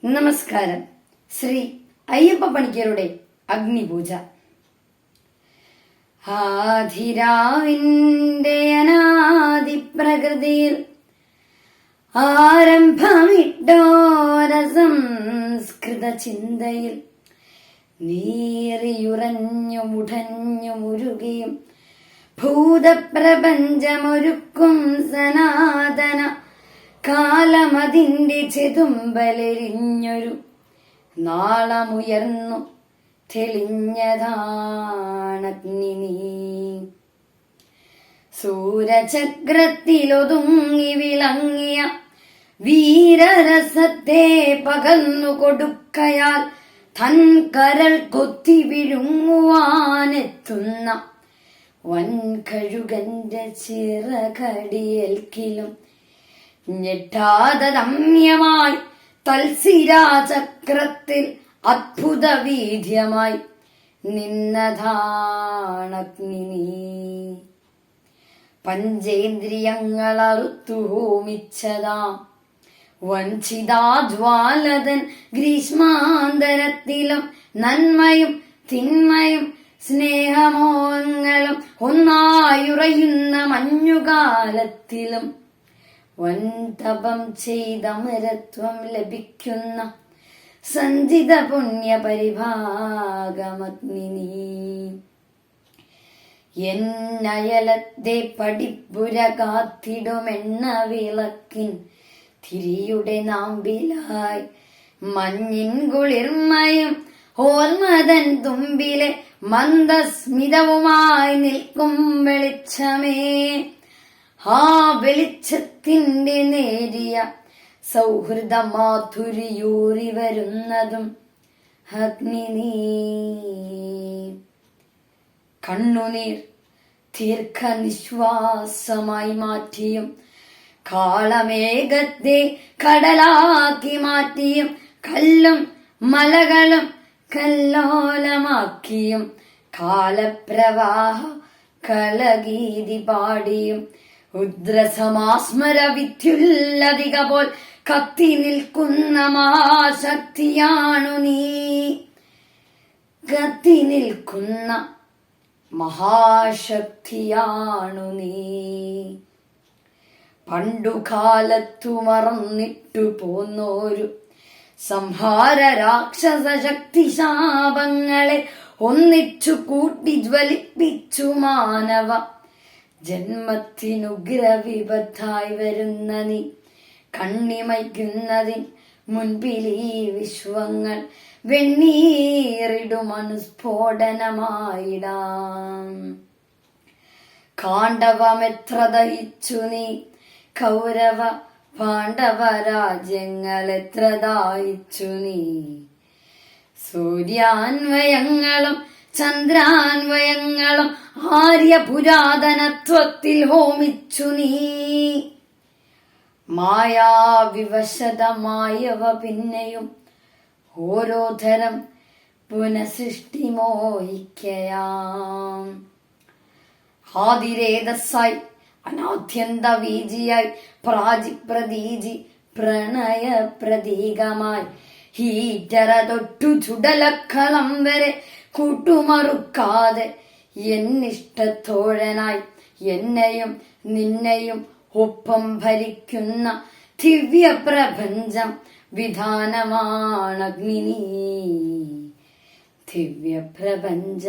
നമസ്കാരം. ശ്രീ അയ്യപ്പ പണിക്കരുടെ അഗ്നിപൂജ. ആധിരാവിന്റെ അനാദിപ്രകൃതിയിൽ ആരംഭമിട്ടോര സംസ്കൃത ചിന്തയിൽ നീറിയുറഞ്ഞു മുടഞ്ഞു മുരുകിയും ഭൂതപ്രപഞ്ചമൊരുക്കും സനാതന കാലമതിന്റെ ചെതുമ്പലെരിഞ്ഞൊരു നാളമുയർന്നു തെളിഞ്ഞതാണഗ്നി നീ. സൂരചക്രത്തിലൊതുങ്ങി വിളങ്ങിയ വീരരസത്തെ പകർന്നു കൊടുക്കയാൽ തൻ കരൾ കൊത്തി വിഴുങ്ങുവാനെത്തുന്ന വൻകഴുകന്റെ ചിറകടിയേൽക്കിലും ഞെട്ടാതെ രമ്യമായി തൽസിരാചക്രത്തിൽ അത്ഭുത വീര്യമായി നിന്നതാണഗ്നി നീ. പഞ്ചേന്ദ്രിയങ്ങൾ അറുത്തു ഹോമിച്ചതാം വഞ്ചിതാജ്വാലതൻ ഗ്രീഷ്മാന്തരത്തിലും നന്മയും തിന്മയും സ്നേഹമോഹങ്ങളും ഒന്നായുറയുന്ന മഞ്ഞുകാലത്തിലും വൻതപം ചെയ്തമരത്വം ലഭിക്കുന്ന സഞ്ചിത പുണ്യ പരിഭാഗമഗ്നി നീ. എന്നയലത്തെ പടിപ്പുര കാത്തിടുമെണ്ണ വിളക്കിൻ തിരിയുടെ നാമ്പിലായി മഞ്ഞിൻ കുളിർമയും ഓർമ്മതൻ തുമ്പിലെ മന്ദസ്മിതവുമായി നിൽക്കും വെളിച്ചമേ. ആ വെളിച്ചത്തിന്റെ നേരിയ സൗഹൃദ മാധുരിയൂറി വരുന്നതും അഗ്നി നീ. കണ്ണുനീർ ദീർഘനിശ്വാസമായി മാറ്റിയും കാളമേഘത്തെ കടലാക്കി മാറ്റിയും കല്ലും മലകളും കല്ലോലമാക്കിയും കാലപ്രവാഹ കളഗീതി പാടിയും ഉദ്രസമാസ്മര വിദ്യുല്ലതിക പോൽ കത്തി നിൽക്കുന്ന മഹാശക്തിയാണു നീ. കത്തി നിൽക്കുന്ന മഹാശക്തിയാണു നീ. പണ്ടുകാലത്തു മറന്നിട്ടു പോന്നോരു സംഹാര രാക്ഷസ ശക്തി ശാപങ്ങളെ ഒന്നിച്ചു കൂട്ടി ജ്വലിപ്പിച്ചു മാനവ ജന്മത്തിനുഗ്രവിപത്തായി വരുന്ന നീ. കണ്ണിമയ്ക്കുന്നതിൻ മുൻപിൽ ഈ വിശ്വങ്ങൾ വെണ്ണീറിടും അനുസ്ഫോടനമായിടാം. കാണ്ഡവമെത്ര ദഹിച്ചു നീ, കൗരവ പാണ്ഡവ രാജ്യങ്ങൾ എത്ര ദാഹിച്ചു നീ. സൂര്യാന്വയങ്ങളും ചന്ദ്രാന്വയങ്ങളും ആര്യ പുരാതനത്വത്തിൽ ഹോമിച്ചു നീ. മായാവിവശതമായവ പിന്നെയും ഓരോ തരം പുനഃസൃഷ്ടി മോഹിക്കയാം. ആദിരേതസ്സായി അനാദ്യന്ത വീജിയായി പ്രാജിപ്രതീജി പ്രണയ പ്രതീകമായി ഹീറ്ററ തൊട്ടു ചുടലക്കളം വരെ കൂട്ടുമറുക്കാതെ എന്നിഷ്ടത്തോഴനായി എന്നെയും നിന്നെയും ഒപ്പം ഭരിക്കുന്ന ദിവ്യപ്രപഞ്ചം വിധാനമാണഗ്നി നീ. ദിവ്യപ്രപഞ്ച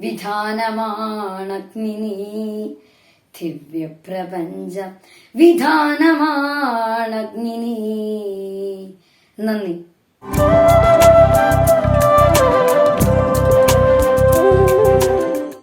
വിധാനമാണഗ്നി നീ. ദിവ്യപ്രപഞ്ച വിധാനമാണഗ്നി നീ. നന്ദി.